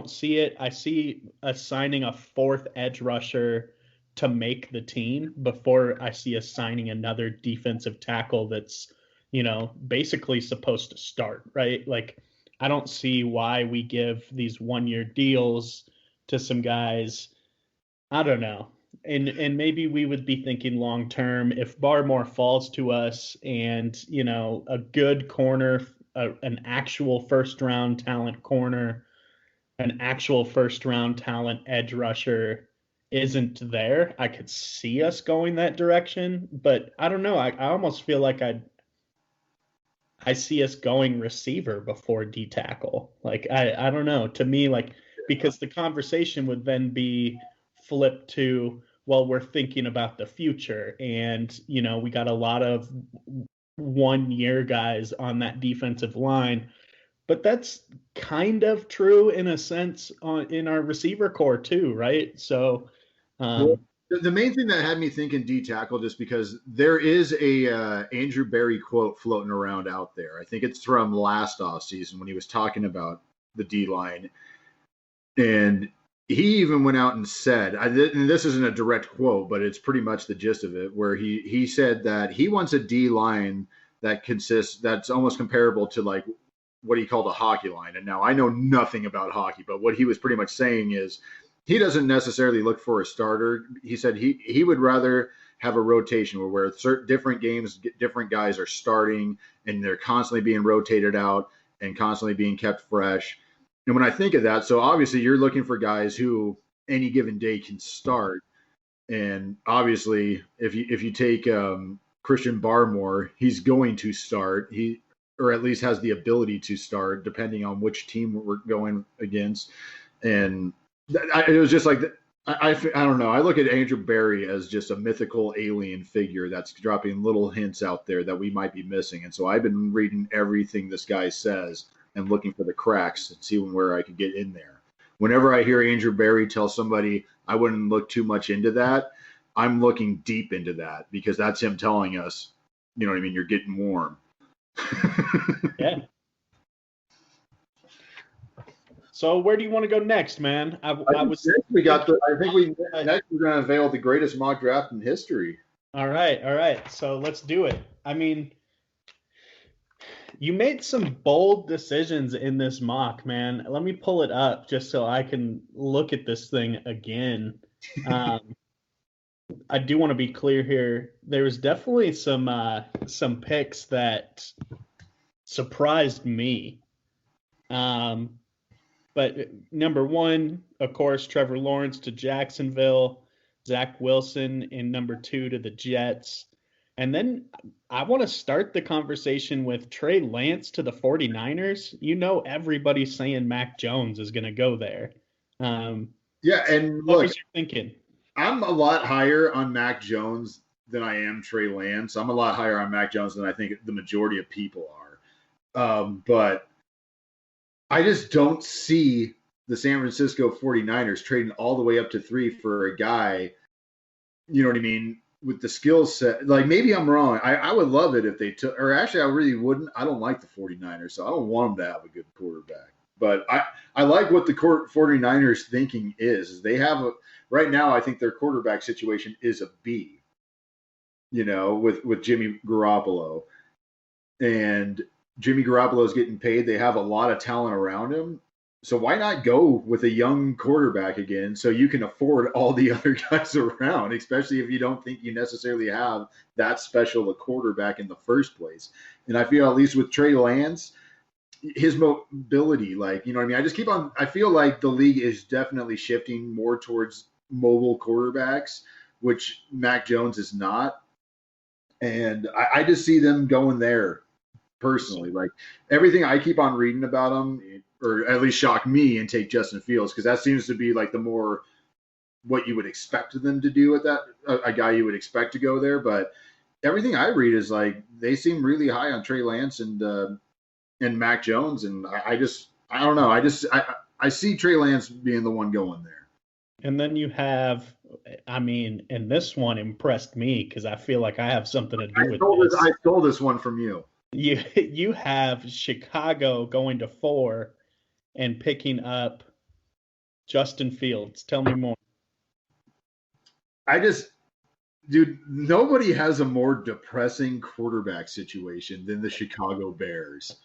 don't see it. I see us signing a fourth edge rusher to make the team before I see us signing another defensive tackle that's, basically supposed to start, right? Like, I don't see why we give these 1-year deals to some guys. I don't know. And maybe we would be thinking long term if Barmore falls to us and, a good corner, an actual first round talent corner, an actual first round talent edge rusher isn't there. I could see us going that direction, but I don't know. I almost feel like I see us going receiver before D tackle. Like I don't know. To me, like, because the conversation would then be flipped to, well, we're thinking about the future, and we got a lot of 1-year guys on that defensive line, but that's kind of true in a sense in our receiver core too, right? So, Well, the main thing that had me thinking D tackle, just because there is a Andrew Berry quote floating around out there. I think it's from last off season when he was talking about the D line, and he even went out and said, and this isn't a direct quote, but it's pretty much the gist of it, where he said that he wants a D line that's almost comparable to like what he called a hockey line. And now I know nothing about hockey, but what he was pretty much saying is he doesn't necessarily look for a starter. He said he would rather have a rotation where certain different games, different guys are starting and they're constantly being rotated out and constantly being kept fresh. And when I think of that, so obviously you're looking for guys who any given day can start. And obviously, if you take Christian Barmore, he's going to start. Or at least has the ability to start, depending on which team we're going against. And it was just like I don't know. I look at Andrew Berry as just a mythical alien figure that's dropping little hints out there that we might be missing. And so I've been reading everything this guy says and looking for the cracks and seeing where I could get in there. Whenever I hear Andrew Berry tell somebody I wouldn't look too much into that, I'm looking deep into that because that's him telling us, you know what I mean, you're getting warm. Yeah. So where do you want to go next, man? I think we're going to unveil the greatest mock draft in history. All right. So let's do it. I mean, you made some bold decisions in this mock, man. Let me pull it up just so I can look at this thing again. I do want to be clear here. There was definitely some picks that surprised me. But number one, of course, Trevor Lawrence to Jacksonville, Zach Wilson in number 2 to the Jets. And then I want to start the conversation with Trey Lance to the 49ers. Everybody's saying Mac Jones is going to go there. Yeah, and what was your thinking? I'm a lot higher on Mac Jones than I am Trey Lance. I'm a lot higher on Mac Jones than I think the majority of people are. But I just don't see the San Francisco 49ers trading all the way up to 3 for a guy, you know what I mean, with the skill set. Like, maybe I'm wrong. I would love it if they took – or actually, I really wouldn't. I don't like the 49ers, so I don't want them to have a good quarterback. But I like what the 49ers thinking is they have right now, I think their quarterback situation is a B, with Jimmy Garoppolo. And Jimmy Garoppolo is getting paid. They have a lot of talent around him. So why not go with a young quarterback again so you can afford all the other guys around, especially if you don't think you necessarily have that special a quarterback in the first place. And I feel at least with Trey Lance, his mobility, I feel like the league is definitely shifting more towards mobile quarterbacks, which Mac Jones is not. And I just see them going there personally. Like, everything I keep on reading about them, or at least shock me, and take Justin Fields, because that seems to be like the more what you would expect them to do with that, a guy you would expect to go there. But everything I read is like they seem really high on Trey Lance and Mac Jones, and I don't know. I see Trey Lance being the one going there. And then you have, and this one impressed me because I feel like I have something to do with this. I stole this one from you. You have Chicago going to 4 and picking up Justin Fields. Tell me more. Dude, nobody has a more depressing quarterback situation than the Chicago Bears.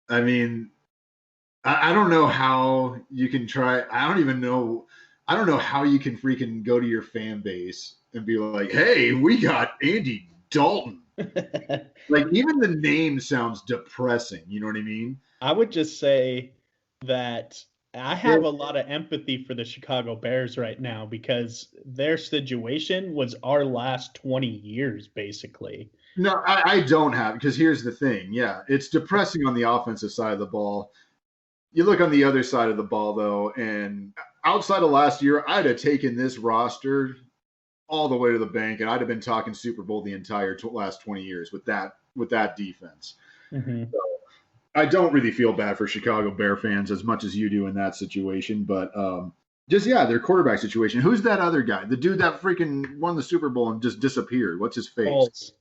I mean, I don't know how you can try. I don't even know. I don't know how you can freaking go to your fan base and be like, hey, we got Andy Dalton. Like, even the name sounds depressing. You know what I mean? I would just say that I have a lot of empathy for the Chicago Bears right now because their situation was our last 20 years, basically. No, I don't have, because here's the thing. Yeah, it's depressing on the offensive side of the ball. You look on the other side of the ball, though, and outside of last year, I'd have taken this roster all the way to the bank, and I'd have been talking Super Bowl the entire last 20 years with that defense. Mm-hmm. So I don't really feel bad for Chicago Bear fans as much as you do in that situation, but their quarterback situation. Who's that other guy? The dude that freaking won the Super Bowl and just disappeared. What's his face?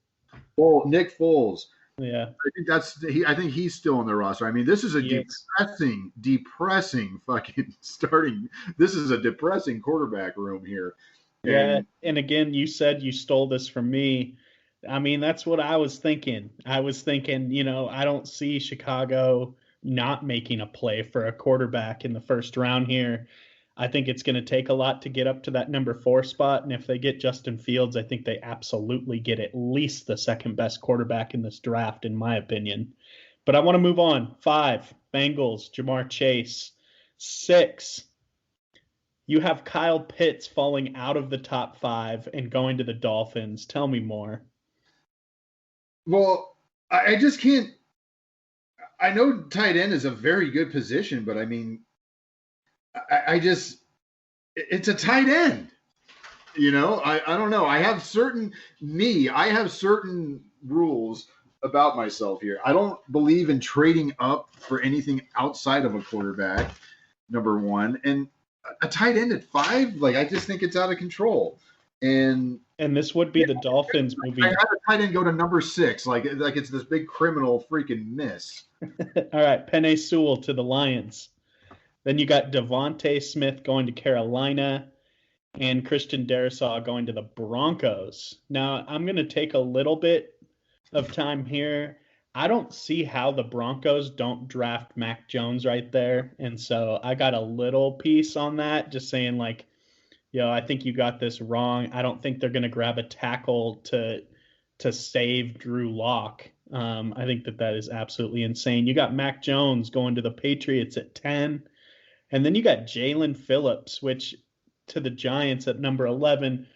Foles. Nick Foles. Yeah, I think he's still on the roster. I mean, this is a depressing fucking starting. This is a depressing quarterback room here. Yeah, and again, you said you stole this from me. I mean, that's what I was thinking. I was thinking, I don't see Chicago not making a play for a quarterback in the first round here. I think it's going to take a lot to get up to that number 4 spot. And if they get Justin Fields, I think they absolutely get at least the second best quarterback in this draft, in my opinion. But I want to move on. 5, Bengals, Jamar Chase. 6, you have Kyle Pitts falling out of the top 5 and going to the Dolphins. Tell me more. Well, I just can't. I know tight end is a very good position, but I mean, it's a tight end. I don't know. I have certain rules about myself here. I don't believe in trading up for anything outside of a quarterback, number one. And a tight end at 5, like, I just think it's out of control. And this would be the Dolphins moving. I had a tight end go to number 6, like it's this big criminal freaking miss. All right, Penei Sewell to the Lions. Then you got Devontae Smith going to Carolina and Christian Darrisaw going to the Broncos. Now, I'm going to take a little bit of time here. I don't see how the Broncos don't draft Mac Jones right there. And so I got a little piece on that, just saying, like, I think you got this wrong. I don't think they're going to grab a tackle to save Drew Lock. I think that is absolutely insane. You got Mac Jones going to the Patriots at 10. And then you got Jalen Phillips, which to the Giants at number 11.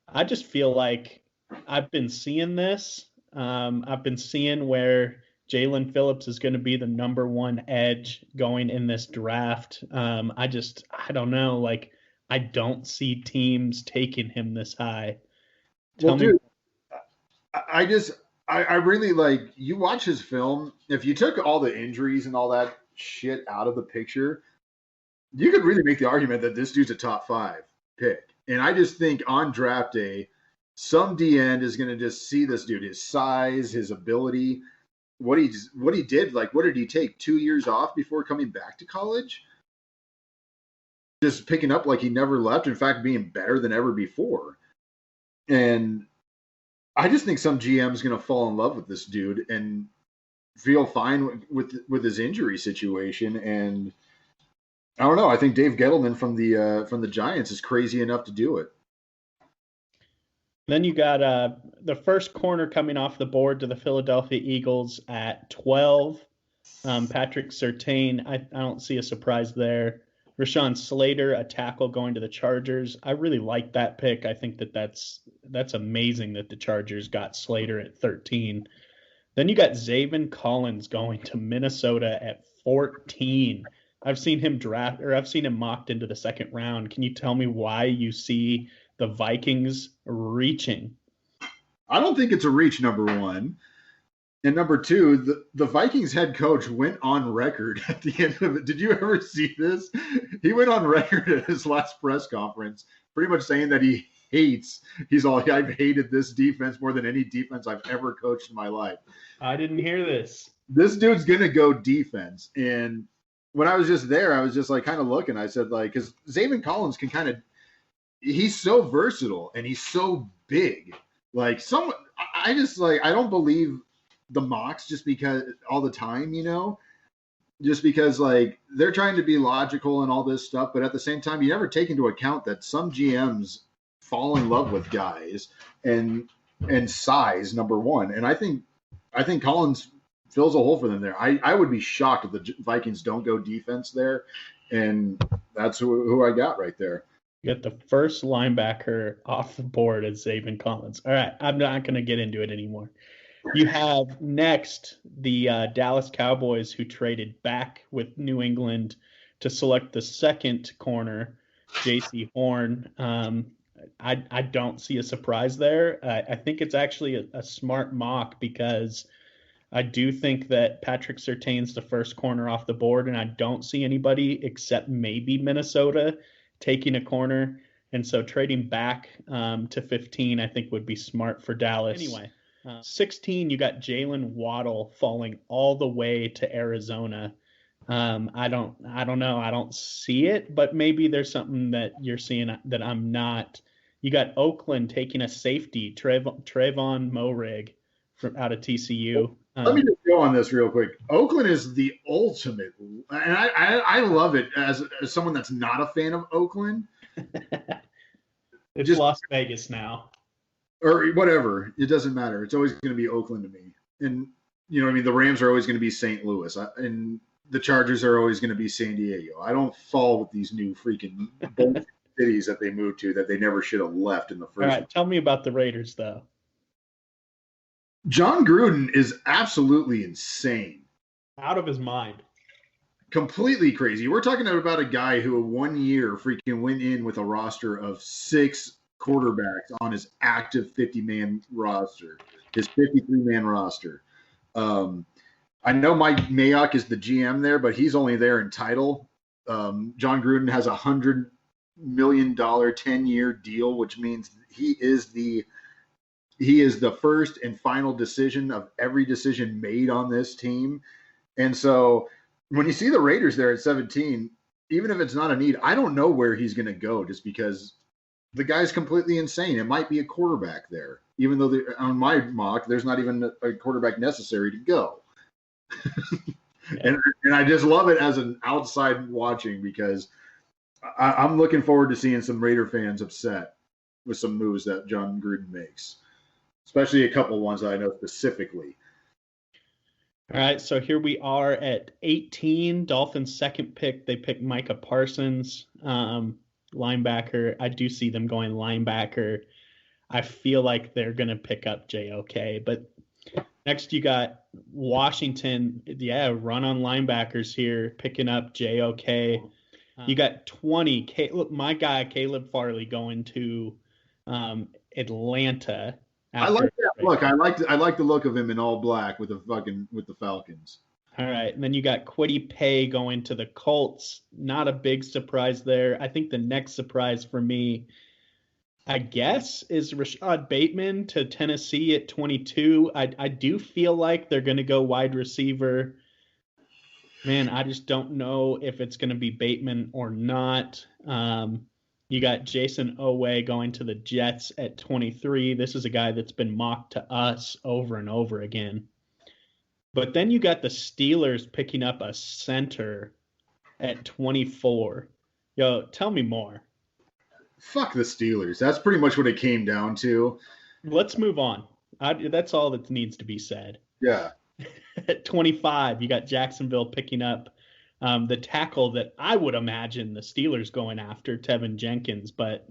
I just feel like I've been seeing this. I've been seeing where Jalen Phillips is going to be the number 1 edge going in this draft. I don't know. Like, I don't see teams taking him this high. Dude, I really like, you watch his film. If you took all the injuries and all that shit out of the picture, you could really make the argument that this dude's a top 5 pick. And I just think on draft day, some D-end is going to just see this dude, his size, his ability, what he did. Like, what did he take, 2 years off before coming back to college? Just picking up like he never left. In fact, being better than ever before. And I just think some GM is going to fall in love with this dude and feel fine with his injury situation. And I don't know. I think Dave Gettleman from the Giants is crazy enough to do it. Then you got the first corner coming off the board to the Philadelphia Eagles at 12. Patrick Surtain. I don't see a surprise there. Rashawn Slater, a tackle going to the Chargers. I really like that pick. I think that's amazing that the Chargers got Slater at 13. Then you got Zaven Collins going to Minnesota at 14. I've seen him mocked into the second round. Can you tell me why you see the Vikings reaching? I don't think it's a reach, number 1. And number 2, the Vikings head coach went on record at the end of it. Did you ever see this? He went on record at his last press conference pretty much saying that I've hated this defense more than any defense I've ever coached in my life. I didn't hear this. This dude's going to go defense. And when I was just there, I was just like kind of looking. I said like, because Zaven Collins can kind of, he's so versatile and he's so big. Like I just like I don't believe the mocks just because all the time, just because like they're trying to be logical and all this stuff, but at the same time, you never take into account that some GMs fall in love with guys and size number one. And I think Collins fills a hole for them there. I would be shocked if the Vikings don't go defense there, and that's who I got right there. You got the first linebacker off the board as Zaven Collins. All right, I'm not going to get into it anymore. You have next the Dallas Cowboys, who traded back with New England to select the second corner, J.C. Horn. I don't see a surprise there. I think it's actually a smart mock because I do think that Patrick Surtain's the first corner off the board, and I don't see anybody except maybe Minnesota taking a corner. And so trading back to 15, I think, would be smart for Dallas. Anyway, 16, you got Jalen Waddle falling all the way to Arizona. I don't know. I don't see it, but maybe there's something that you're seeing that I'm not. You got Oakland taking a safety, Trayvon Moehrig out of TCU. Let me just go on this real quick. Oakland is the ultimate, and I love it as someone that's not a fan of Oakland. It's just Las Vegas now. Or whatever. It doesn't matter. It's always going to be Oakland to me. And, the Rams are always going to be St. Louis. And the Chargers are always going to be San Diego. I don't fall with these new freaking cities that they moved to that they never should have left in the first. All right, tell me about the Raiders, though. John Gruden is absolutely insane. Out of his mind. Completely crazy. We're talking about a guy who 1 year freaking went in with a roster of 6 quarterbacks on his active 50-man roster, his 53-man roster. I know Mike Mayock is the GM there, but he's only there in title. John Gruden has $100 million 10-year deal, which means he is the first and final decision of every decision made on this team. And so when you see the Raiders there at 17, even if it's not a need, I don't know where he's going to go just because the guy's completely insane. It might be a quarterback there, even though on my mock, there's not even a quarterback necessary to go. and I just love it as an outside watching because I'm looking forward to seeing some Raider fans upset with some moves that John Gruden makes, especially a couple ones that I know specifically. All right, so here we are at 18, Dolphins' second pick. They pick Micah Parsons, linebacker. I do see them going linebacker. I feel like they're going to pick up JOK. But next you got Washington. Yeah, run on linebackers here, picking up JOK. You got 20. Look, my guy, Caleb Farley, going to Atlanta. I like that look. I like the look of him in all black with the Falcons. All right, and then you got Kwity Paye going to the Colts. Not a big surprise there. I think the next surprise for me, I guess, is Rashad Bateman to Tennessee at 22. I do feel like they're going to go wide receiver. Man, I just don't know if it's going to be Bateman or not. You got Jason Owe going to the Jets at 23. This is a guy that's been mocked to us over and over again. But then you got the Steelers picking up a center at 24. Yo, tell me more. Fuck the Steelers. That's pretty much what it came down to. Let's move on. That's all that needs to be said. Yeah. At 25, you got Jacksonville picking up the tackle that I would imagine the Steelers going after, Tevin Jenkins. But,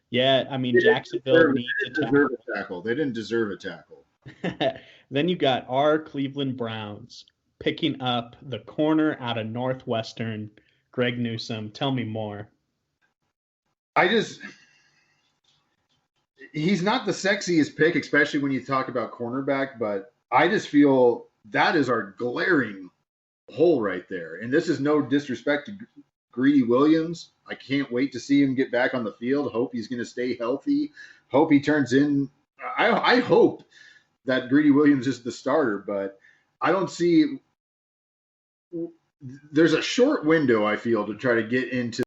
yeah, I mean, Jacksonville needs a tackle. They didn't deserve a tackle. Then you got our Cleveland Browns picking up the corner out of Northwestern, Greg Newsome. Tell me more. He's not the sexiest pick, especially when you talk about cornerback, but I just feel that is our glaring hole right there. And this is no disrespect to Greedy Williams. I can't wait to see him get back on the field. Hope he's going to stay healthy. Hope he turns in. I hope that Greedy Williams is the starter, but I don't see there's a short window, I feel, to try to get into